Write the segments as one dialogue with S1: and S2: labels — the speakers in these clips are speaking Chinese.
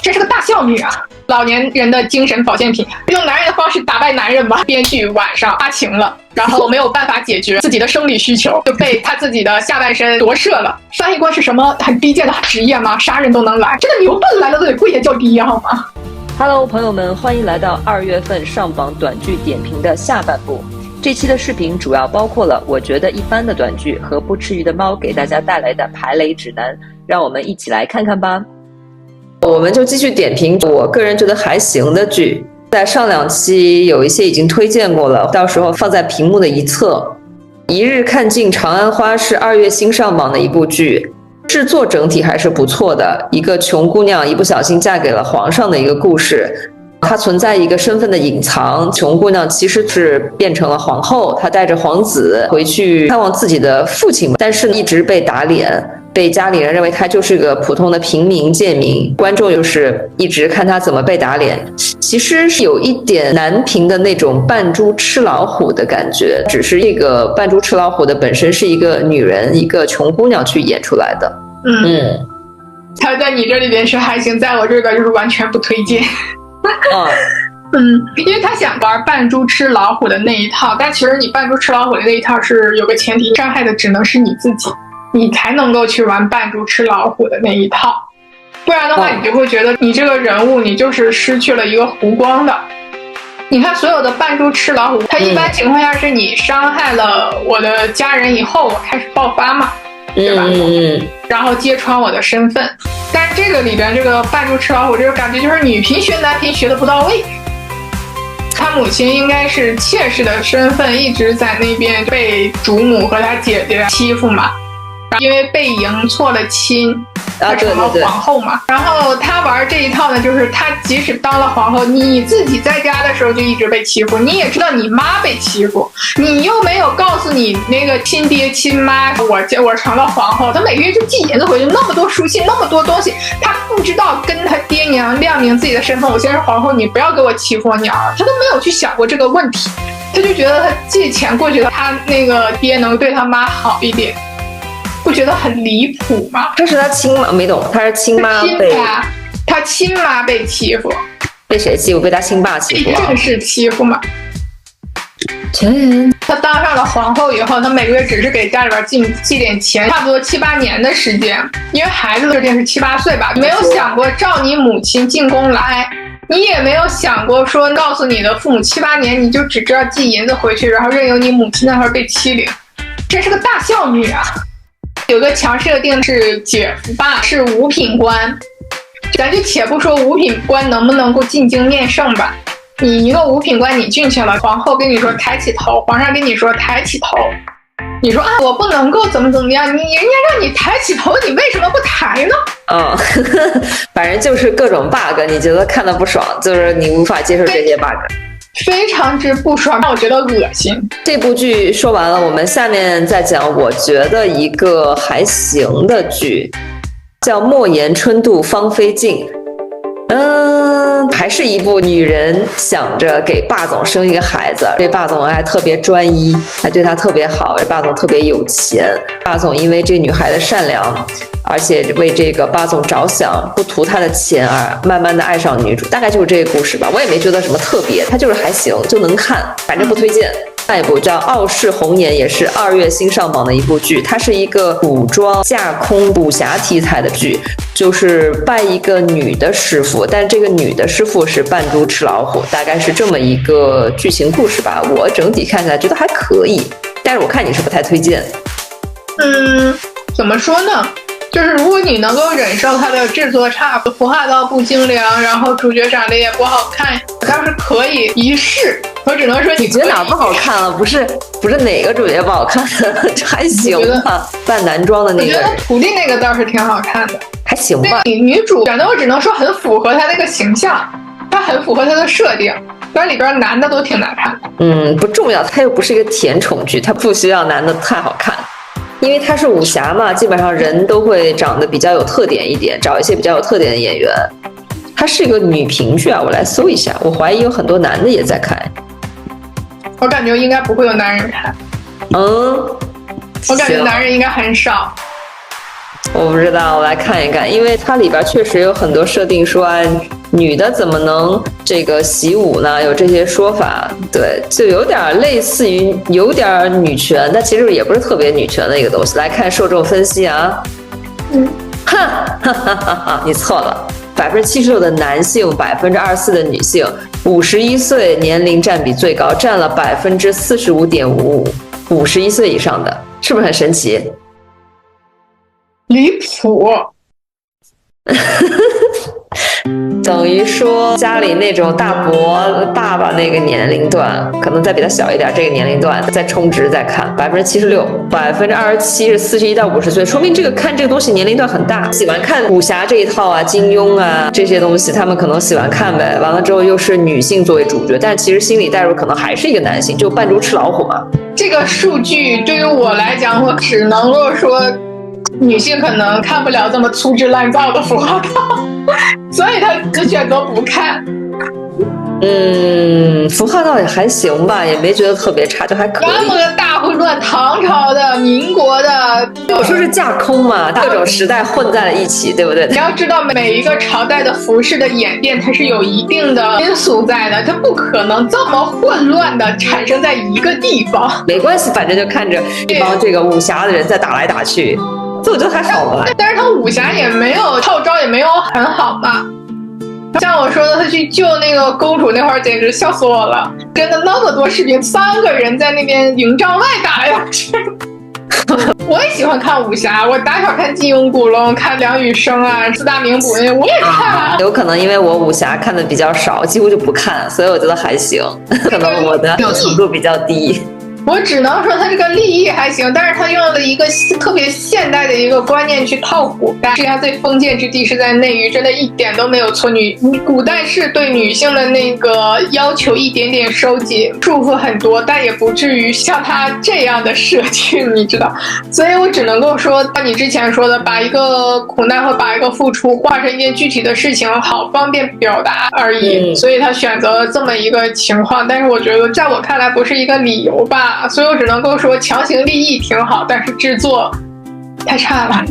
S1: 这是个大孝女啊！老年人的精神保健品，用男人的方式打败男人吧。编剧晚上发情了，然后没有办法解决自己的生理需求，就被他自己的下半身夺舍了。翻译官是什么很低贱的职业吗？杀人都能来，这个牛顿来了都得跪下叫爹好吗？
S2: Hello， 朋友们，欢迎来到2月份上榜短剧点评的下半部。这期的视频主要包括了我觉得一般的短剧和不吃鱼的猫给大家带来的排雷指南，让我们一起来看看吧。我们就继续点评我个人觉得还行的剧，在上2期有一些已经推荐过了，到时候放在屏幕的一侧。一日看尽长安花是2月新上榜的一部剧，制作整体还是不错的，一个穷姑娘一不小心嫁给了皇上的一个故事。她存在一个身份的隐藏，穷姑娘其实是变成了皇后，她带着皇子回去看望自己的父亲，但是一直被打脸，被家里人认为她就是个普通的平民贱民，观众就是一直看她怎么被打脸，其实是有一点难评的那种扮猪吃老虎的感觉，只是这个扮猪吃老虎的本身是一个女人，一个穷姑娘去演出来的。
S1: 她在你这里边是还行，在我这边就是完全不推荐。因为他想玩扮猪吃老虎的那一套，但其实你扮猪吃老虎的那一套是有个前提，伤害的只能是你自己，你才能够去玩扮猪吃老虎的那一套，不然的话你就会觉得你这个人物你就是失去了一个弧光的。你看所有的扮猪吃老虎，它一般情况下是你伤害了我的家人以后，我开始爆发嘛，对吧？然后揭穿我的身份。但是这个里边这个扮猪吃老虎这个感觉就是女频学男频学的不到位。他母亲应该是妾室的身份，一直在那边被主母和他姐姐欺负嘛，因为被迎错了亲，她成了皇后嘛。然后他玩这一套呢，就是他即使当了皇后，你自己在家的时候就一直被欺负，你也知道你妈被欺负，你又没有告诉你那个亲爹亲妈我成了皇后，他每个月就寄银子回去，那么多书信，那么多东西，他不知道跟他爹娘亮明自己的身份，我现在是皇后，你不要给我欺负我女儿，他都没有去想过这个问题，他就觉得他借钱过去，他那个爹能对他妈好一点。不觉得很离谱吗？
S2: 这是他亲妈，没懂，他是亲妈被
S1: 他亲妈被欺负，
S2: 被谁欺负？被他亲爸欺负，
S1: 正式欺负嘛。他当上了皇后以后，他每个月只是给家里边寄点钱，差不多7、8年的时间，因为孩子这件是7、8岁吧，没有想过召你母亲进宫来，你也没有想过说告诉你的父母7、8年，你就只知道寄银子回去，然后任由你母亲那会儿被欺凌，真是个大孝女啊！有个强设定是姐夫爸是五品官，咱就且不说五品官能不能够进京念圣吧，你一个五品官你进去了，皇后跟你说抬起头，皇上跟你说抬起头，你说啊我不能够怎么样，人家让你抬起头，你为什么不抬呢？
S2: 反正就是各种 bug， 你觉得看得不爽，就是你无法接受这些 bug。
S1: 非常之不爽，让我觉得恶心。
S2: 这部剧说完了，我们下面再讲我觉得一个还行的剧，叫《莫言春度芳菲尽》。还是一部女人想着给霸总生一个孩子，这霸总还特别专一，还对他特别好，这霸总特别有钱，霸总因为这女孩的善良，而且为这个霸总着想，不图他的钱而慢慢的爱上女主，大概就是这个故事吧。我也没觉得什么特别，它就是还行，就能看，反正不推荐。下一部叫《傲视红颜》，也是2月新上榜的一部剧，它是一个古装架空武侠题材的剧，就是拜一个女的师傅，但这个女的师傅是扮猪吃老虎，大概是这么一个剧情故事吧。我整体看起来觉得还可以，但是我看你是不太推荐。
S1: 怎么说呢？就是如果你能够忍受它的制作差，服化道不精良，然后主角长得也不好看，倒是可以一试。我只能说
S2: 你觉得哪不好看了？不是哪个主角不好看，这还行吧？扮男装的那个人，
S1: 我觉得徒弟那个倒是挺好看的，
S2: 还行吧。
S1: 女主选的我只能说很符合她那个形象，她很符合她的设定。虽然里边男的都挺难看的，
S2: 不重要，它又不是一个甜宠剧，它不需要男的太好看。因为它是武侠嘛，基本上人都会长得比较有特点一点，找一些比较有特点的演员。它是一个女频剧啊，我来搜一下，我怀疑有很多男的也在看。
S1: 我感觉应该不会有男人看。我感觉男人应该很少。
S2: 我不知道，我来看一看，因为它里边确实有很多设定说，女的怎么能这个习武呢？有这些说法，对，就有点类似于有点女权，但其实也不是特别女权的一个东西。来看受众分析啊，哈哈哈哈，你错了，76%的男性，24%的女性，51岁年龄占比最高，占了45.55%，51岁以上的，是不是很神奇？
S1: 离谱。
S2: 等于说家里那种大伯爸爸那个年龄段，可能再比他小一点，这个年龄段再充值再看，76%，27%是41到50岁，说明这个看这个东西年龄段很大，喜欢看武侠这一套啊，金庸啊这些东西，他们可能喜欢看呗。完了之后又是女性作为主角，但其实心理代入可能还是一个男性，就扮猪吃老虎嘛。
S1: 这个数据对于我来讲，我只能够说，女性可能看不了这么粗制滥造的服化道，所以她就选择不看。
S2: 服化道也还行吧，也没觉得特别差，就还可以。
S1: 那么个大混乱，唐朝的、民国的，
S2: 我说是架空嘛，各种时代混在了一起，对不对？
S1: 你要知道，每一个朝代的服饰的演变，它是有一定的因素在的，它不可能这么混乱的产生在一个地方。
S2: 没关系，反正就看着一帮这个武侠的人在打来打去，这我觉得还好吧。
S1: 但是他武侠也没有套招，也没有很好嘛。像我说的，他去救那个公主那会儿，简直笑死我了！真的那么多视频，3个人在那边营帐外打来打去。我也喜欢看武侠，我打小看金庸、古龙，看梁羽生啊、四大名捕那，我也看。
S2: 有可能因为我武侠看的比较少，几乎就不看，所以我觉得还行。可能我的程度比较低。
S1: 我只能说他这个立意还行，但是他用了一个特别现代的一个观念去套古代。世界上最封建之地是在内娱，真的一点都没有错。古代是对女性的那个要求一点点收紧，束缚很多，但也不至于像他这样的设计，你知道。所以我只能够说，像你之前说的，把一个苦难和把一个付出化成一件具体的事情，好方便表达而已。所以他选择了这么一个情况，但是我觉得在我看来不是一个理由吧。所以我只能够说强行立意挺好，但是制作太差了。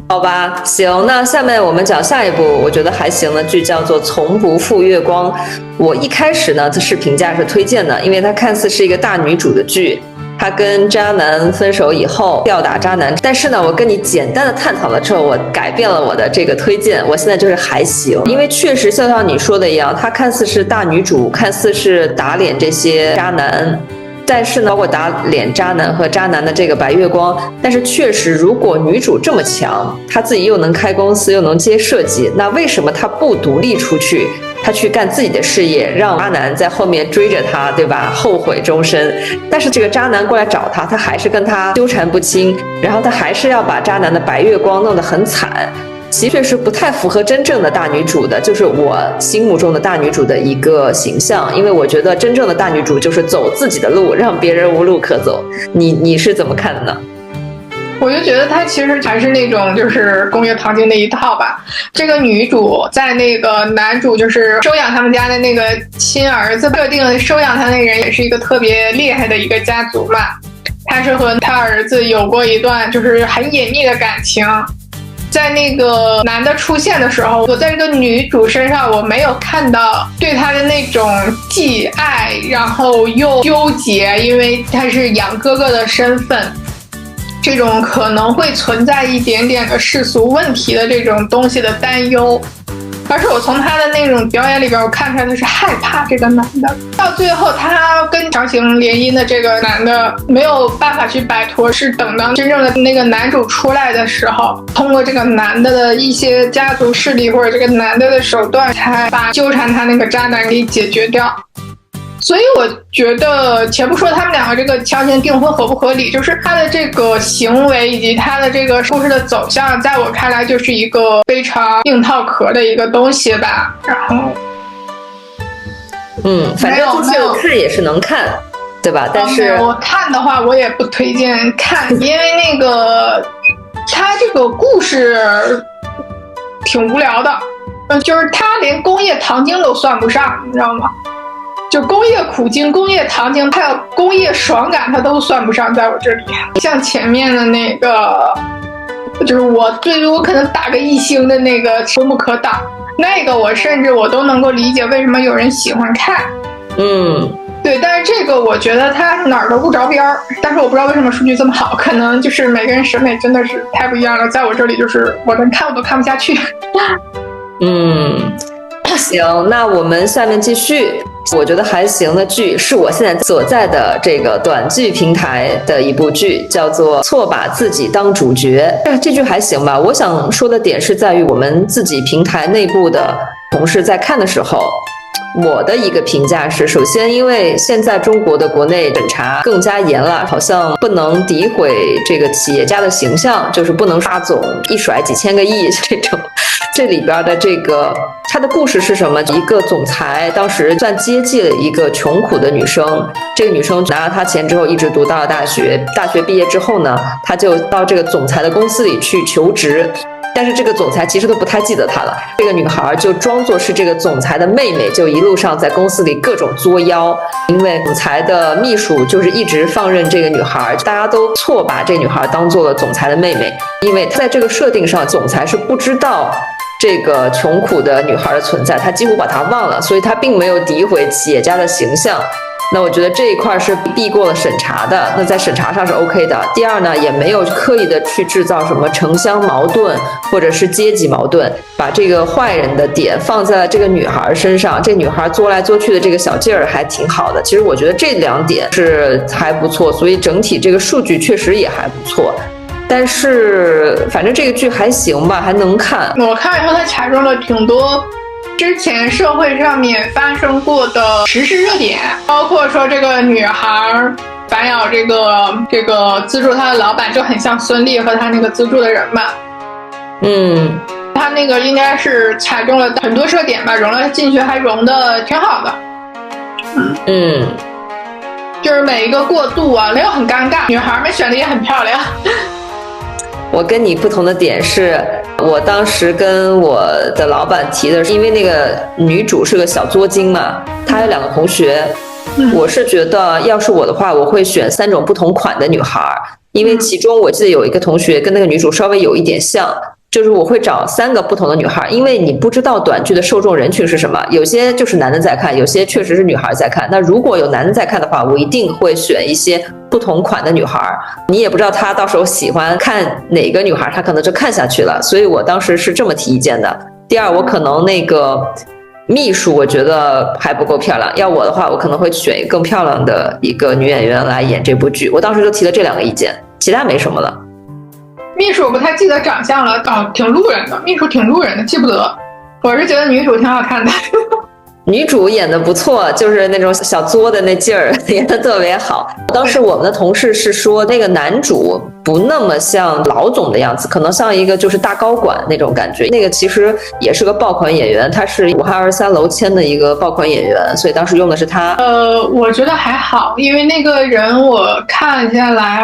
S2: 好吧，行，那下面我们讲下一部我觉得还行的剧，叫做《从不负月光》。我一开始呢是评价是推荐的，因为它看似是一个大女主的剧，她跟渣男分手以后吊打渣男，但是呢我跟你简单的探讨了之后，我改变了我的这个推荐，我现在就是还行。因为确实像你说的一样，她看似是大女主，看似是打脸这些渣男，但是呢包括打脸渣男和渣男的这个白月光，但是确实如果女主这么强，她自己又能开公司又能接设计，那为什么她不独立出去，她去干自己的事业，让渣男在后面追着她，对吧？后悔终身。但是这个渣男过来找她，她还是跟他纠缠不清，然后她还是要把渣男的白月光弄得很惨，其实是不太符合真正的大女主的，就是我心目中的大女主的一个形象。因为我觉得真正的大女主就是走自己的路，让别人无路可走。你是怎么看的呢？
S1: 我就觉得她其实还是那种就是工业糖精那一套吧。这个女主在那个男主就是收养他们家的那个亲儿子，设定收养他那个人也是一个特别厉害的一个家族嘛。他是和他儿子有过一段就是很隐秘的感情。在那个男的出现的时候，我在这个女主身上我没有看到对他的那种既爱然后又纠结，因为他是养哥哥的身份，这种可能会存在一点点的世俗问题的这种东西的担忧。而是我从他的那种表演里边，我看出来他是害怕这个男的。到最后，他跟强行联姻的这个男的没有办法去摆脱，是等到真正的那个男主出来的时候，通过这个男的的一些家族势力或者这个男的的手段，才把纠缠他那个渣男给解决掉。所以我觉得，且不说他们两个这个强行订婚合不合理，就是他的这个行为以及他的这个故事的走向，在我看来就是一个非常硬套壳的一个东西吧。然后，
S2: 反正就是看也是能看，对吧？但是
S1: 我看的话，我也不推荐看，因为那个他这个故事挺无聊的，就是他连工业糖精都算不上，你知道吗？就工业苦精、工业糖精，还有工业爽感，它都算不上在我这里。像前面的那个就是我最多可能打个1星的那个《无不可挡》，那个我甚至我都能够理解为什么有人喜欢看。对，但是这个我觉得它哪儿都不着边儿，但是我不知道为什么数据这么好，可能就是每个人审美真的是太不一样了，在我这里就是我能看我都看不下去。
S2: 行，那我们下面继续。我觉得还行的剧是我现在所在的这个短剧平台的一部剧，叫做《错把自己当主角》。这剧还行吧。我想说的点是在于我们自己平台内部的同事在看的时候，我的一个评价是，首先因为现在中国的国内审查更加严了，好像不能诋毁这个企业家的形象，就是不能大总一甩几千个亿这种。这里边的这个他的故事是什么？一个总裁当时算接济了一个穷苦的女生，这个女生拿了他钱之后一直读到了大学，大学毕业之后呢，他就到这个总裁的公司里去求职。但是这个总裁其实都不太记得他了，这个女孩就装作是这个总裁的妹妹，就一路上在公司里各种作妖。因为总裁的秘书就是一直放任这个女孩，大家都错把这女孩当做了总裁的妹妹，因为在这个设定上，总裁是不知道这个穷苦的女孩的存在，他几乎把她忘了，所以他并没有诋毁企业家的形象。那我觉得这一块是避过了审查的，那在审查上是 OK 的。第二呢，也没有刻意的去制造什么城乡矛盾或者是阶级矛盾，把这个坏人的点放在了这个女孩身上，这女孩作来作去的这个小劲儿还挺好的。其实我觉得这2点是还不错，所以整体这个数据确实也还不错。但是反正这个剧还行吧，还能看。
S1: 我看以后它查中了挺多之前社会上面发生过的时事热点，包括说这个女孩反咬这个资助她的老板就很像孙俪和她那个资助的人嘛。她那个应该是踩中了很多热点吧，融了进去还融的挺好的。就是每一个过渡啊没有很尴尬，女孩们选的也很漂亮。
S2: 我跟你不同的点是，我当时跟我的老板提的是，因为那个女主是个小作精嘛，她有2个同学，我是觉得要是我的话，我会选3种不同款的女孩，因为其中我记得有一个同学跟那个女主稍微有一点像，就是我会找3个不同的女孩，因为你不知道短剧的受众人群是什么，有些就是男的在看，有些确实是女孩在看。那如果有男的在看的话，我一定会选一些不同款的女孩，你也不知道他到时候喜欢看哪个女孩，他可能就看下去了。所以我当时是这么提意见的。第二，我可能那个秘书我觉得还不够漂亮，要我的话，我可能会选一个更漂亮的一个女演员来演这部剧。我当时就提了这2个意见，其他没什么了。
S1: 秘书我不太记得长相了，挺路人的，秘书挺路人的，记不得。我是觉得女主挺好看的。
S2: 女主演的不错，就是那种小作的那劲儿，演的特别好。当时我们的同事是说，那个男主不那么像老总的样子，可能像一个就是大高管那种感觉。那个其实也是个爆款演员，他是武汉23楼签的一个爆款演员，所以当时用的是他。
S1: 我觉得还好，因为那个人我看下来，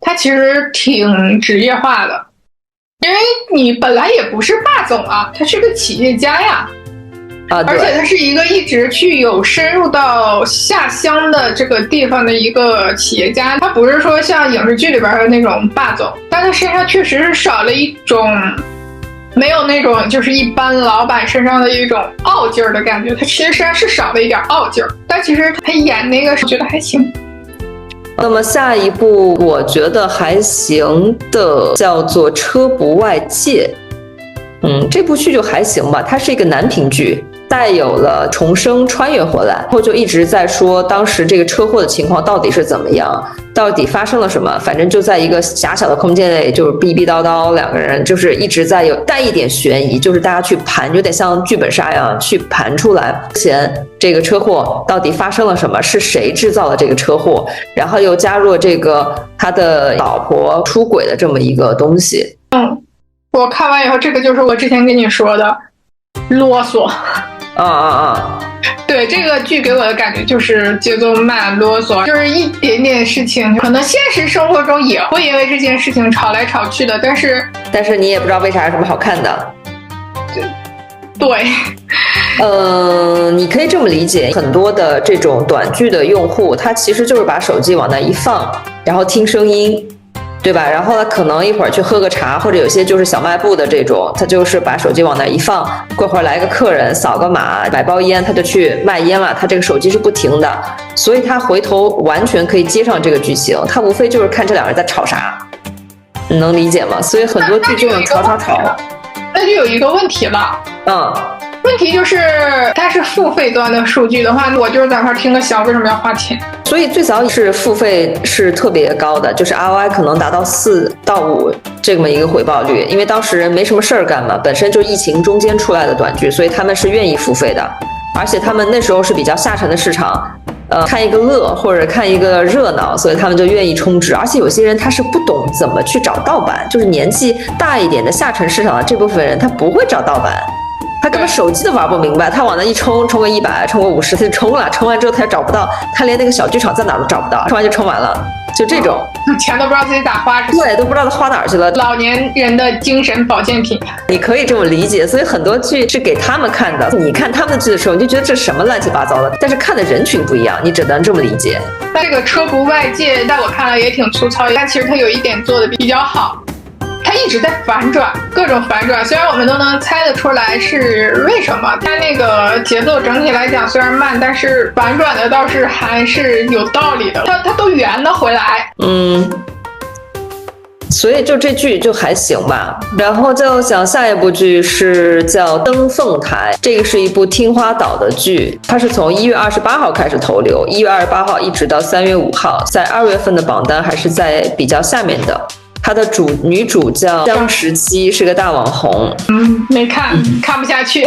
S1: 他其实挺职业化的，因为你本来也不是霸总啊，他是个企业家呀。而且他是一个一直去有深入到下乡的这个地方的一个企业家，他不是说像影视剧里边的那种霸总，但他身上确实是少了一种，没有那种就是一般老板身上的一种傲劲儿的感觉，他其实身上是少了一点傲劲儿，但其实他演那个我觉得还行。
S2: 那么下一部我觉得还行的叫做《车不外借》，这部剧就还行吧，它是一个男频剧，带有了重生穿越回来，然后就一直在说当时这个车祸的情况到底是怎么样，到底发生了什么，反正就在一个狭小的空间内，就是逼逼叨叨2个人，就是一直在有带一点悬疑，就是大家去盘，有点像剧本杀一样去盘出来之前这个车祸到底发生了什么，是谁制造了这个车祸，然后又加入这个他的老婆出轨的这么一个东西。
S1: 我看完以后，这个就是我之前跟你说的啰嗦。对，这个剧给我的感觉就是节奏慢、啰嗦，就是一点点事情，可能现实生活中也会因为这件事情吵来吵去的，但是
S2: 你也不知道为啥有什么好看的。
S1: 对，
S2: 你可以这么理解，很多的这种短剧的用户，他其实就是把手机往那一放，然后听声音。对吧？然后他可能一会儿去喝个茶，或者有些就是小卖部的这种，他就是把手机往那一放，过会儿来个客人扫个码买包烟，他就去卖烟了，他这个手机是不停的，所以他回头完全可以接上这个剧情，他无非就是看这两人在吵啥，你能理解吗？所以很多剧这种吵，
S1: 那就有一个问题了，问题就是它是付费端的数据的话，我就是在那儿听个响，为什么要花钱？
S2: 所以最早是付费是特别高的，就是 ROI 可能达到4到5这么一个回报率，因为当时人没什么事儿干嘛，本身就疫情中间出来的短剧，所以他们是愿意付费的，而且他们那时候是比较下沉的市场，看一个乐或者看一个热闹，所以他们就愿意充值，而且有些人他是不懂怎么去找盗版，就是年纪大一点的下沉市场的这部分人，他不会找盗版。他根本手机都玩不明白，他往那一充个100，充个50，他就充了，充完之后他也找不到，他连那个小剧场在哪都找不到，充完就充完了，就这种，
S1: 钱都不知道自己咋花，
S2: 对，都不知道他花哪儿去了。
S1: 老年人的精神保健品，
S2: 你可以这么理解。所以很多剧是给他们看的，你看他们的剧的时候，你就觉得这什么乱七八糟的，但是看的人群不一样，你只能这么理解。
S1: 那这个车不外借，在我看来也挺粗糙，但其实它有一点做的比较好。它一直在反转，各种反转，虽然我们都能猜得出来是为什么，它那个节奏整体来讲虽然慢，但是反转的倒是还是有道理的，它都圆了回来。
S2: 所以就这剧就还行吧。然后就讲下一部剧是叫《登凤台》，这个是一部听花岛的剧，它是从1月28号开始投流，1月28号一直到3月5号，在2月份的榜单还是在比较下面的。她的女主叫江17，是个大网红。
S1: 没看，看不下去。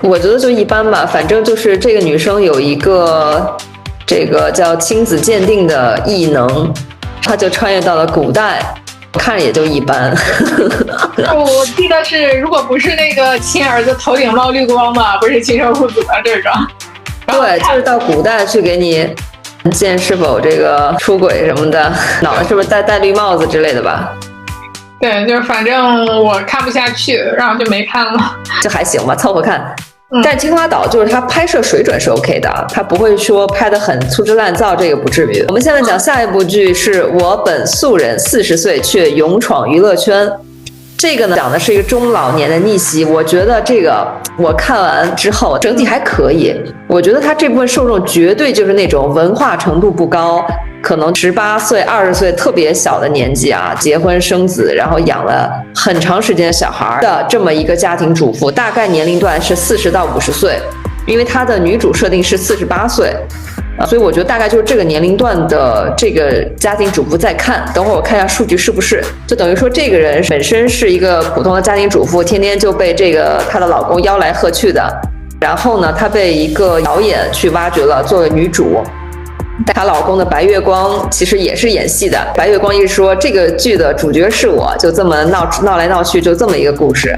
S2: 我觉得就一般吧，反正就是这个女生有一个这个叫亲子鉴定的异能，她就穿越到了古代，看着也就一般。
S1: 我记得是，如果不是那个亲儿子头顶冒绿光嘛，不是亲生父子的这种。
S2: 对，就是到古代去给你见是否这个出轨什么的，脑袋是不是戴绿帽子之类的吧？
S1: 对，就是反正我看不下去，然后就没看了。
S2: 这还行吧，凑合看。但是青花岛就是它拍摄水准是 OK 的，它不会说拍得很粗制滥造，这个不至于。我们现在讲下一部剧是我本素人40岁却勇闯娱乐圈。这个呢讲的是一个中老年的逆袭，我觉得这个我看完之后整体还可以，我觉得他这部分受众绝对就是那种文化程度不高，可能18岁20岁特别小的年纪啊，结婚生子然后养了很长时间的小孩的这么一个家庭主妇，大概年龄段是40到50岁，因为她的女主设定是48岁，所以我觉得大概就是这个年龄段的这个家庭主妇在看。等会儿我看一下数据是不是，就等于说这个人本身是一个普通的家庭主妇，天天就被这个她的老公吆来喝去的，然后呢她被一个导演去挖掘了作为女主。她老公的白月光其实也是演戏的，白月光一说这个剧的主角是我，就这么闹来闹去，就这么一个故事。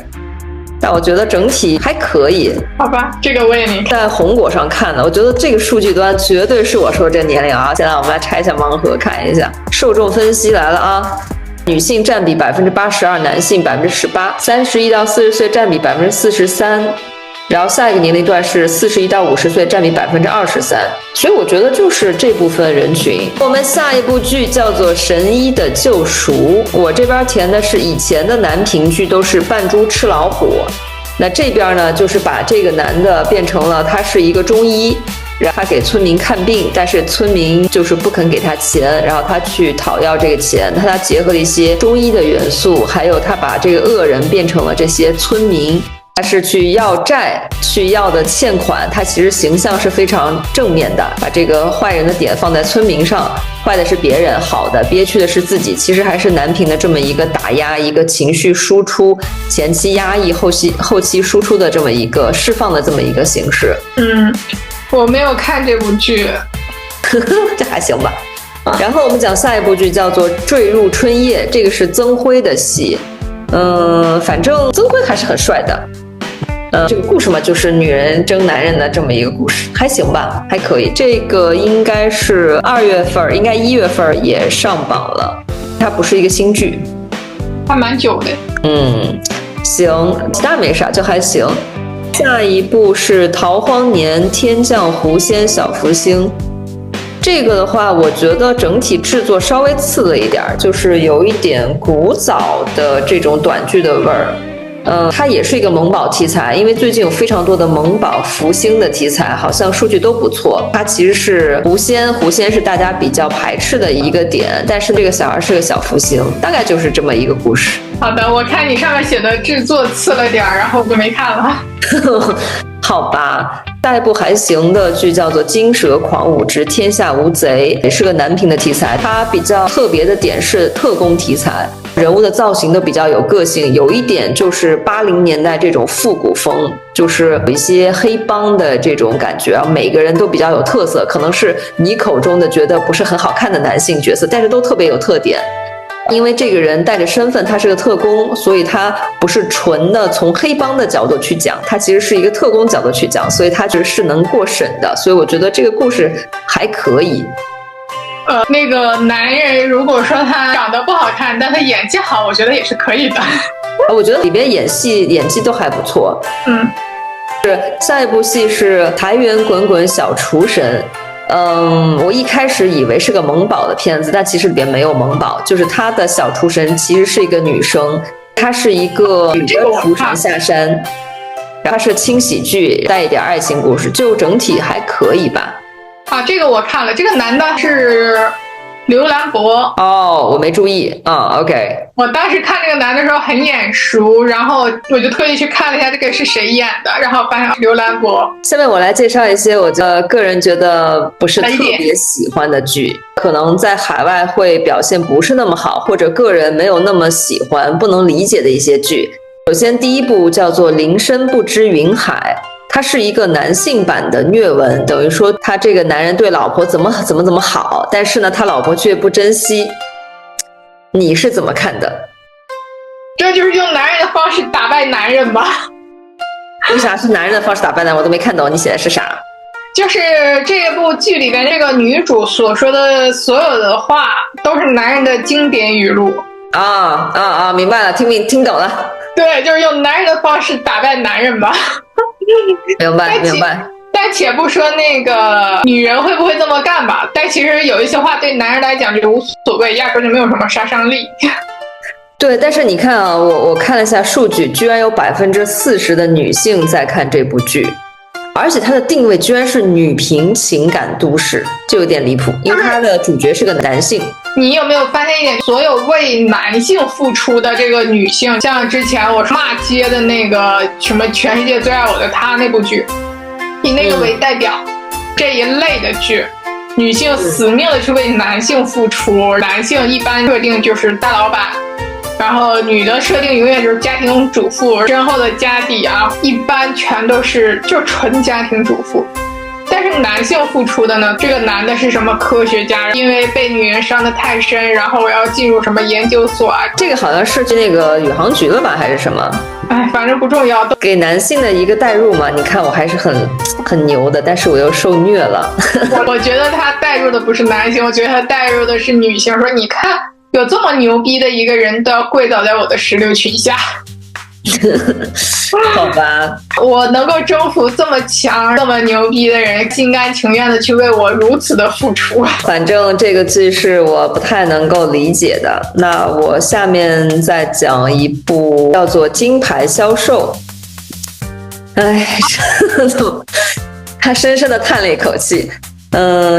S2: 但我觉得整体还可以，
S1: 好吧，这个我也没看。
S2: 在红果上看的，我觉得这个数据端绝对是我说这年龄啊。现在我们来拆一下盲盒，看一下受众分析来了啊。女性占比82%，男性18%，31到40岁占比43%，然后下一个年龄段是41到50岁，占比23%。所以我觉得就是这部分人群。我们下一部剧叫做《神医的救赎》，我这边填的是以前的男频剧都是扮猪吃老虎，那这边呢就是把这个男的变成了他是一个中医，然后他给村民看病，但是村民就是不肯给他钱，然后他去讨要这个钱，他结合了一些中医的元素，还有他把这个恶人变成了这些村民，他是去要债，去要的欠款，他其实形象是非常正面的，把这个坏人的点放在村民上，坏的是别人，好的憋屈的是自己，其实还是男频的这么一个打压，一个情绪输出，前期压抑，后期输出的这么一个释放的这么一个形式。
S1: 我没有看这部剧。
S2: 这还行吧。然后我们讲下一部剧叫做《坠入春夜》，这个是曾辉的戏。反正曾辉还是很帅的。这个故事嘛，就是女人争男人的这么一个故事，还行吧，还可以。这个应该是2月份，应该1月份也上榜了。它不是一个新剧，
S1: 还蛮久的。
S2: 行，其他没啥，就还行。下一部是《逃荒年》，天降狐仙小福星。这个的话，我觉得整体制作稍微次了一点，就是有一点古早的这种短剧的味儿。它也是一个萌宝题材，因为最近有非常多的萌宝福星的题材，好像数据都不错。它其实是狐仙是大家比较排斥的一个点，但是这个小孩是个小福星，大概就是这么一个故事。
S1: 好的，我看你上面写的制作次了点，然后我就没看了。
S2: 好吧，下一部还行的剧叫做《金蛇狂舞之天下无贼》，也是个男频的题材。它比较特别的点是特工题材，人物的造型都比较有个性，有一点就是80年代这种复古风，就是有一些黑帮的这种感觉啊，每个人都比较有特色，可能是你口中的觉得不是很好看的男性角色，但是都特别有特点。因为这个人带着身份，他是个特工，所以他不是纯的从黑帮的角度去讲，他其实是一个特工角度去讲，所以他是能过审的，所以我觉得这个故事还可以。
S1: 那个男人如果说他长得不好看，但他演技好，我觉得也是可以的。
S2: 我觉得里边演技都还不错。是下一部戏是财源滚滚小厨神。我一开始以为是个萌宝的片子，但其实里边没有萌宝，就是他的小厨神其实是一个女生，她是一个女的厨神下山，然后是轻喜剧带一点爱情故事，就整体还可以吧。
S1: 啊，这个我看了，这个男的是刘兰博。
S2: 哦，我没注意啊。OK，
S1: 我当时看这个男的时候很眼熟，然后我就特意去看了一下这个是谁演的，然后发现刘兰博。
S2: 下面我来介绍一些我个人觉得不是特别喜欢的剧，可能在海外会表现不是那么好，或者个人没有那么喜欢、不能理解的一些剧。首先第一部叫做《林深不知云海》。它是一个男性版的虐文，等于说他这个男人对老婆怎么好，但是呢他老婆却不珍惜。你是怎么看的？
S1: 这就是用男人的方式打败男人吧？
S2: 为啥是男人的方式打败呢？我都没看懂你写的是啥。
S1: 就是这部剧里边这个女主所说的所有的话都是男人的经典语录。
S2: 明白了，听懂了。
S1: 对，就是用男人的方式打败男人吧。
S2: 明白。
S1: 但且不说那个女人会不会这么干吧，但其实有一些话对男人来讲就无所谓，压根就没有什么杀伤力。
S2: 对，但是你看啊，我看了一下数据，居然有40%的女性在看这部剧，而且它的定位居然是女频情感都市，就有点离谱，因为它的主角是个男性。
S1: 你有没有发现一点，所有为男性付出的这个女性，像之前我骂街的那个什么全世界最爱我的他那部剧，以那个为代表，这一类的剧，女性死命的去为男性付出，男性一般设定就是大老板，然后女的设定永远就是家庭主妇，身后的家底啊，一般全都是就纯家庭主妇。但是男性付出的呢，这个男的是什么科学家，因为被女人伤得太深，然后我要进入什么研究所啊，
S2: 这个好像是那个宇航局了吧，还是什么？
S1: 反正不重要，
S2: 给男性的一个代入嘛。你看我还是很牛的，但是我又受虐了。
S1: 我觉得他代入的不是男性，我觉得他代入的是女性，说你看有这么牛逼的一个人都要跪倒在我的16裙下。
S2: 好吧，
S1: 我能够征服这么强这么牛逼的人，心甘情愿的去为我如此的付出。
S2: 反正这个剧是我不太能够理解的。那我下面再讲一部叫做《金牌销售》。他深深的叹了一口气。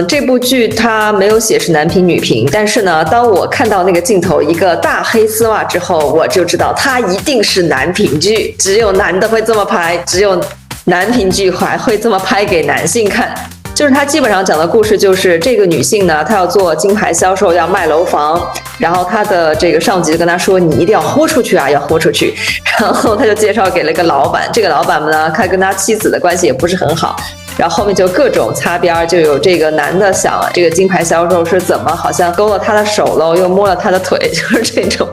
S2: 这部剧它没有写是男频女频，但是呢，当我看到那个镜头一个大黑丝袜之后，我就知道它一定是男频剧，只有男的会这么拍，只有男频剧还会这么拍给男性看。就是他基本上讲的故事就是这个女性呢，她要做金牌销售，要卖楼房，然后她的这个上级就跟她说，你一定要豁出去啊，要豁出去。然后他就介绍给了一个老板，这个老板呢，他跟他妻子的关系也不是很好。然后后面就各种擦边，就有这个男的想这个金牌销售是怎么好像勾了他的手喽，又摸了他的腿，就是这种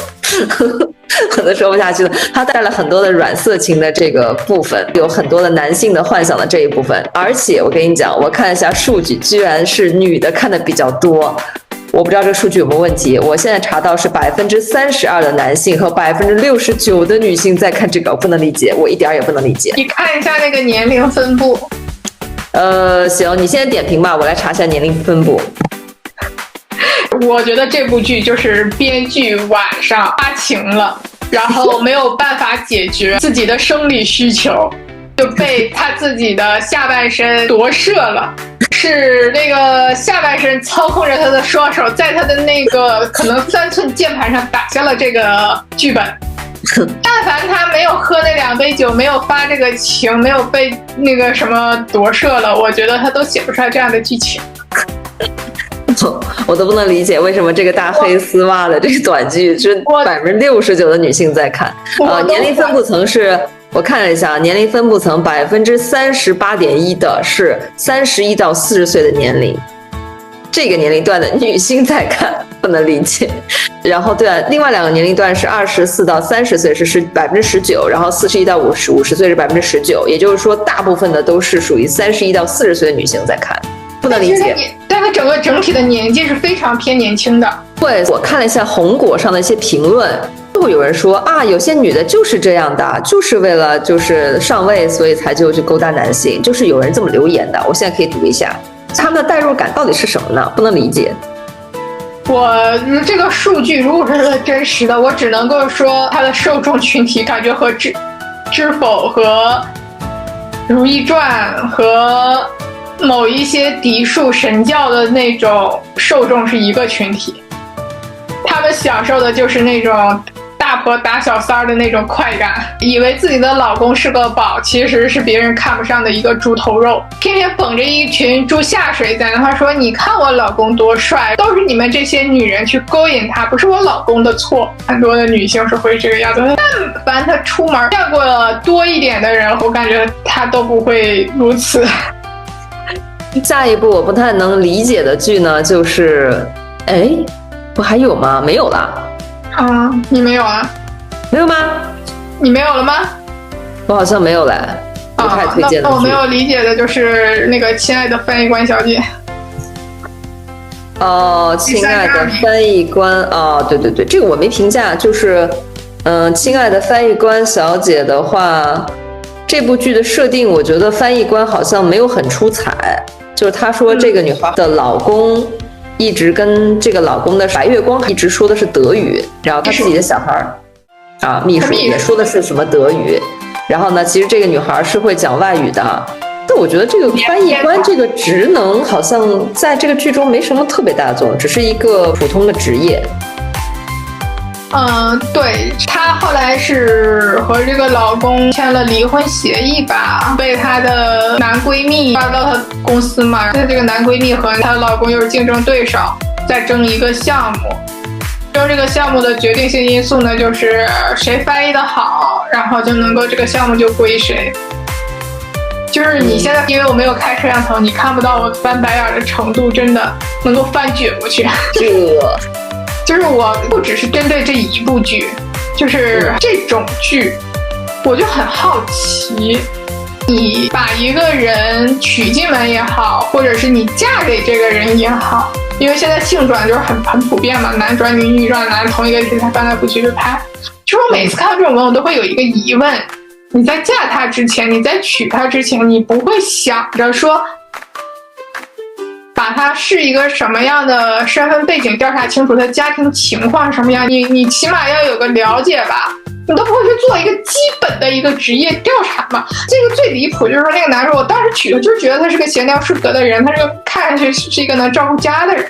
S2: 我都说不下去了。他带了很多的软色情的这个部分，有很多的男性的幻想的这一部分。而且我跟你讲，我看了一下数据，居然是女的看的比较多。我不知道这个数据有没有问题，我现在查到是32%的男性和69%的女性在看这个，我不能理解，我一点也不能理解。
S1: 你看一下那个年龄分布。
S2: 行，你现在点评吧，我来查一下年龄分布。
S1: 我觉得这部剧就是编剧晚上发情了，然后没有办法解决自己的生理需求，就被他自己的下半身夺舍了。是那个下半身操控着他的双手，在他的那个可能3寸键盘上打下了这个剧本。但凡他没有喝那2杯酒，没有发这个情，没有被那个什么夺舍了，我觉得他都写不出来这样的剧情。
S2: 我都不能理解为什么这个大黑丝袜的这个短剧是69%的女性在看。年龄分布层是。我看了一下，年龄分布层38.1%的是31到40岁的年龄，这个年龄段的女性在看，不能理解。然后对啊，另外2个年龄段是24到30岁是19%，然后41到50岁是19%，也就是说大部分的都是属于31到40岁的女性在看，不能理解。
S1: 但它整体的年纪是非常偏年轻的。
S2: 对，我看了一下红果上的一些评论。就会有人说啊，有些女的就是这样的，就是为了就是上位，所以才就去勾搭男性，就是有人这么留言的。我现在可以读一下，他们的代入感到底是什么呢？不能理解。
S1: 我这个数据如果是真实的，我只能够说它的受众群体感觉和知否和如懿传和某一些嫡庶神教的那种受众是一个群体，他们享受的就是那种大婆打小三的那种快感，以为自己的老公是个宝，其实是别人看不上的一个猪头肉，天天捧着一群猪下水，在那块说你看我老公多帅，都是你们这些女人去勾引他，不是我老公的错。很多的女性是会这个样子，但凡她出门见过多一点的人，我感觉她都不会如此。
S2: 下一部我不太能理解的剧呢，就是不还有吗？没有了。
S1: 你没有啊？
S2: 没有吗？
S1: 你没有了吗？
S2: 我好像没有嘞，不太推荐的剧。
S1: 那我没有理解的就是那个亲爱的翻译官小姐。
S2: 亲爱的翻译官对，这个我没评价，就是亲爱的翻译官小姐的话，这部剧的设定我觉得翻译官好像没有很出彩，就是他说这个女孩的老公一直跟这个老公的白月光一直说的是德语，然后他自己的小孩秘书也说的是什么德语，然后呢其实这个女孩是会讲外语的。但我觉得这个翻译官这个职能好像在这个剧中没什么特别大的作用，只是一个普通的职业。
S1: 对，她后来是和这个老公签了离婚协议吧，被她的男闺蜜抓到她公司嘛，这个男闺蜜和她老公又是竞争对手，在争一个项目。争这个项目的决定性因素呢，就是谁翻译的好，然后就能够这个项目就归谁。就是你现在因为我没有开摄像头，你看不到我翻白眼的程度，真的能够翻卷过去。就是我不只是针对这一部剧，就是这种剧，我就很好奇，你把一个人娶进门也好，或者是你嫁给这个人也好，因为现在性转就是很普遍嘛，男转女，女转男，同一个题材翻来覆去去拍。就我每次看到这种文，我都会有一个疑问：你在嫁他之前，你在娶他之前，你不会想着说，把他是一个什么样的身份背景调查清楚，他家庭情况是什么样，你起码要有个了解吧，你都不会去做一个基本的一个职业调查嘛。这个最离谱就是说那个男人，我当时娶的就是觉得他是个贤良淑德的人，他是个看上去是一个能照顾家的人。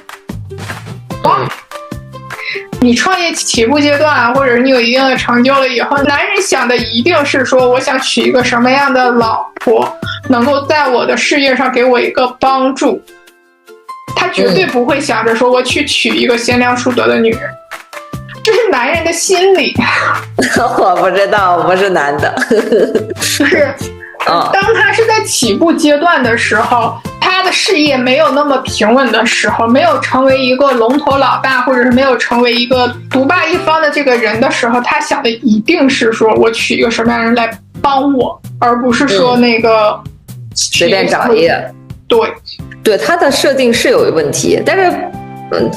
S1: 你创业起步阶段，或者是你有一定的成就了以后，男人想的一定是说，我想娶一个什么样的老婆，能够在我的事业上给我一个帮助。他绝对不会想着说我去娶一个贤良淑德的女人，这是男人的心理。
S2: 我不知道，我不是男的。
S1: 就是当他是在起步阶段的时候，他的事业没有那么平稳的时候，没有成为一个龙头老大，或者是没有成为一个独霸一方的这个人的时候，他想的一定是说我娶一个什么样的人来帮我，而不是说那个
S2: 随便找一个。对，他的设定是有问题，但是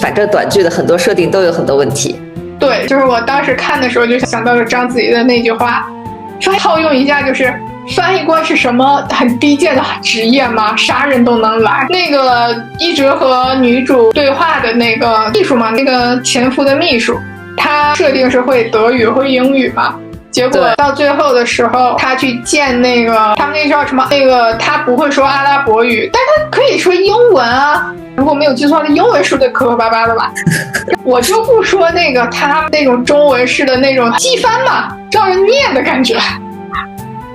S2: 反正短剧的很多设定都有很多问题。对，
S1: 就是我当时看的时候就想到了章子怡的那句话，说套用一下就是翻译官是什么很低贱的职业吗？啥人都能来。那个一直和女主对话的那个秘书嘛，那个前夫的秘书，他设定是会德语会英语嘛，结果到最后的时候，他去见那个他们那叫什么，那个他不会说阿拉伯语，但他可以说英文啊。如果没有记错，他英文说的磕磕巴巴的吧。我就不说那个他那种中文式的那种机翻嘛，让人念的感觉。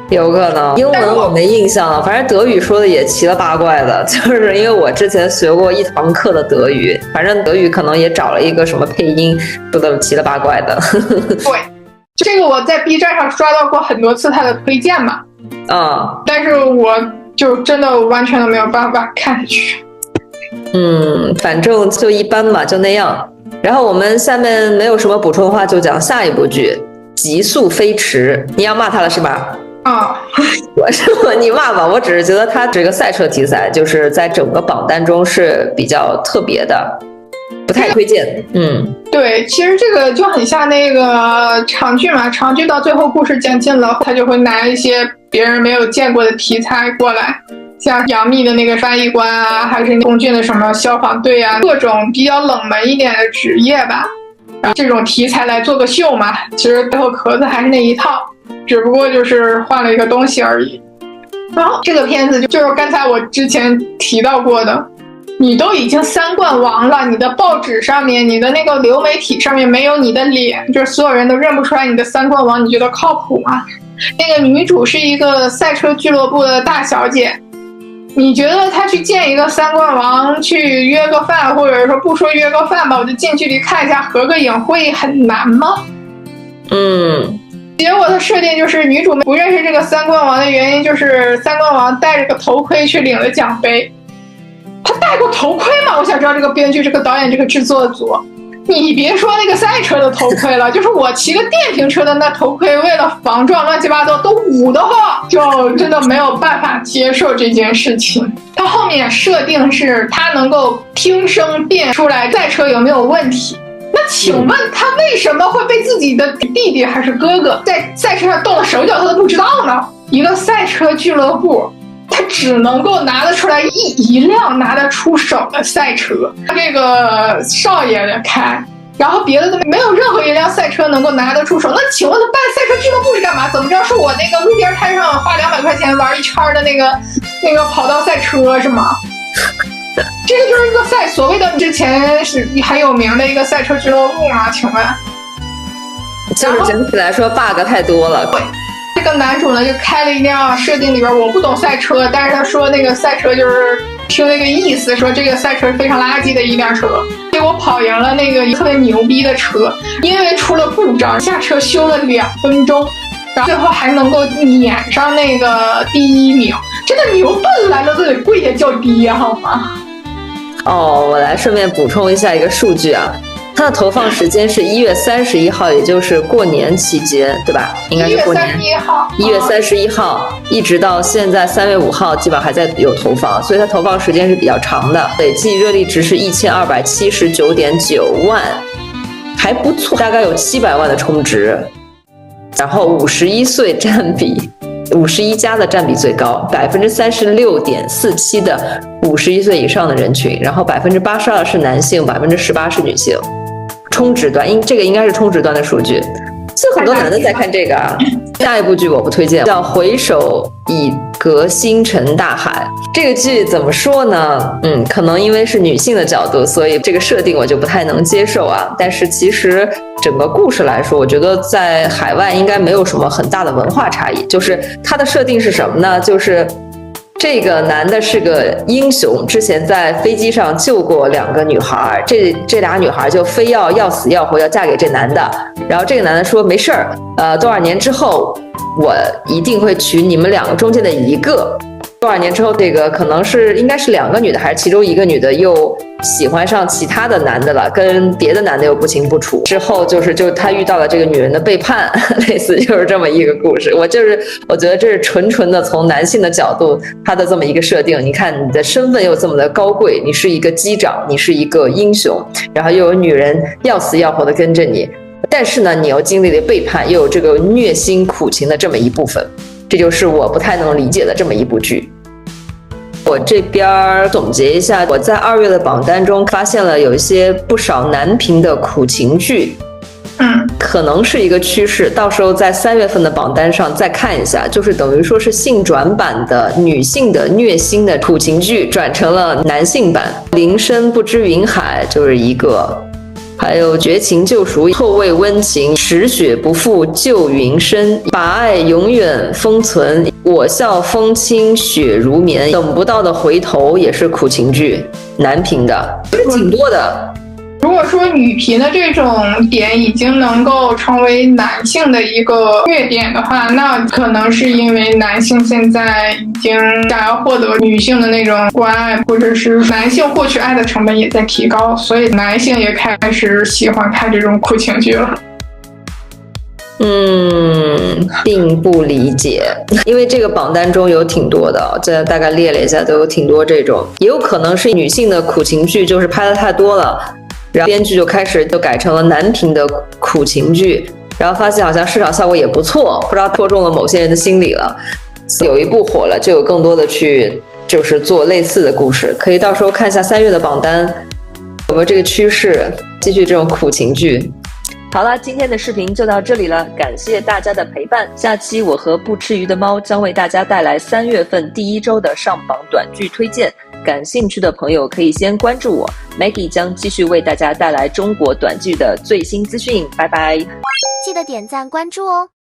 S2: 有可能英文我没印象了，反正德语说的也七了八怪的，就是因为我之前学过一堂课的德语，反正德语可能也找了一个什么配音，说的七了八怪的。
S1: 对，这个我在 B 站上刷到过很多次他的推荐嘛，但是我就真的完全都没有办法看下去。
S2: 反正就一般吧，就那样。然后我们下面没有什么补充的话，就讲下一部剧《极速飞驰》。你要骂他了是吧？你骂吧，我只是觉得它这个赛车题材就是在整个榜单中是比较特别的，不太推荐。
S1: 对，其实这个就很像那个长剧嘛，长剧到最后故事讲尽了，他就会拿一些别人没有见过的题材过来，像杨幂的那个翻译官啊，还是龚俊的什么消防队啊，各种比较冷门一点的职业吧，然后这种题材来做个秀嘛，其实最后壳子还是那一套，只不过就是换了一个东西而已。然后这个片子就是刚才我之前提到过的，你都已经3冠王了，你的报纸上面，你的那个流媒体上面没有你的脸，就是所有人都认不出来你的3冠王，你觉得靠谱吗？那个女主是一个赛车俱乐部的大小姐，你觉得她去见一个3冠王去约个饭，或者说不说约个饭吧，我就近距离看一下合个影会很难吗？结果的设定就是女主不认识这个3冠王的原因就是3冠王戴着个头盔去领了奖杯。他戴过头盔吗？我想知道这个编剧、这个导演、这个制作组。你别说那个赛车的头盔了，就是我骑个电瓶车的那头盔，为了防撞乱七八糟都捂得慌，就真的没有办法接受这件事情。他后面设定是他能够听声辨出来赛车有没有问题。那请问他为什么会被自己的弟弟还是哥哥在赛车上动了手脚他都不知道呢？一个赛车俱乐部他只能够拿得出来一辆拿得出手的赛车，这个少爷的开，然后别的都没有任何一辆赛车能够拿得出手。那请问他办赛车俱乐部是干嘛？怎么着？是我那个路边摊上花200块钱玩一圈的那个跑道赛车是吗？这个就是一个所谓的之前是很有名的一个赛车俱乐部吗？请问，
S2: 就是整体来说 bug 太多了。
S1: 对，这个男主呢就开了一辆设定里边，我不懂赛车，但是他说那个赛车就是听那个意思，说这个赛车非常垃圾的一辆车，结果跑赢了那个特别牛逼的车，因为出了故障下车修了2分钟，然后最后还能够撵上那个第1名，真的牛奔来了都得跪下叫爹好吗？
S2: 我来顺便补充一下一个数据啊，它的投放时间是1月31号，也就是过年期间，对吧？应该是过年。1月31号，一直到现在3月5号，基本上还在有投放，所以它投放时间是比较长的。累计热力值是1279.9万，还不错，大概有700万的充值。然后51岁占比，51加的占比最高，36.47%的51岁以上的人群，然后82%是男性，18%是女性。充值端，这个应该是充值端的数据，所以很多男的在看这个啊。下一部剧我不推荐，叫《回首已隔星辰大海》。这个剧怎么说呢？可能因为是女性的角度，所以这个设定我就不太能接受啊。但是其实整个故事来说，我觉得在海外应该没有什么很大的文化差异。就是它的设定是什么呢？就是这个男的是个英雄，之前在飞机上救过2个女孩，这俩女孩就非要死要活要嫁给这男的，然后这个男的说没事儿，多少年之后我一定会娶你们2个中间的一个。多少年之后，这个可能是应该是2个女的还是其中1个女的又喜欢上其他的男的了，跟别的男的又不清不楚，之后就他遇到了这个女人的背叛，类似就是这么一个故事。我觉得这是纯的从男性的角度他的这么一个设定。你看你的身份又这么的高贵，你是一个机长，你是一个英雄，然后又有女人要死要活的跟着你，但是呢你又经历了背叛，又有这个虐心苦情的这么一部分。这就是我不太能理解的这么一部剧。我这边总结一下，我在2月的榜单中发现了有一些不少男频的苦情剧，可能是一个趋势，到时候在3月份的榜单上再看一下，就是等于说是性转版的女性的虐心的苦情剧转成了男性版。林深不知云海就是一个，还有绝情救赎、后味温情、池雪不负旧云深、把爱永远封存、我笑风轻雪如绵、等不到的回头也是苦情剧，男频的，挺多的。
S1: 如果说女频的这种点已经能够成为男性的一个弱点的话，那可能是因为男性现在已经想要获得女性的那种关爱，或者是男性获取爱的成本也在提高，所以男性也开始喜欢看这种苦情剧了。
S2: 并不理解，因为这个榜单中有挺多的，这大概列了一下，都有挺多这种，也有可能是女性的苦情剧就是拍的太多了，然后编剧就改成了男频的苦情剧，然后发现好像市场效果也不错，不知道戳中了某些人的心理了，有一部火了，就有更多的去就是做类似的故事，可以到时候看一下3月的榜单有没有这个趋势，继续这种苦情剧。好了，今天的视频就到这里了，感谢大家的陪伴。下期我和不吃鱼的猫将为大家带来3月份第1周的上榜短剧推荐，感兴趣的朋友可以先关注我， Maggie 将继续为大家带来中国短剧的最新资讯，拜拜。
S3: 记得点赞关注哦。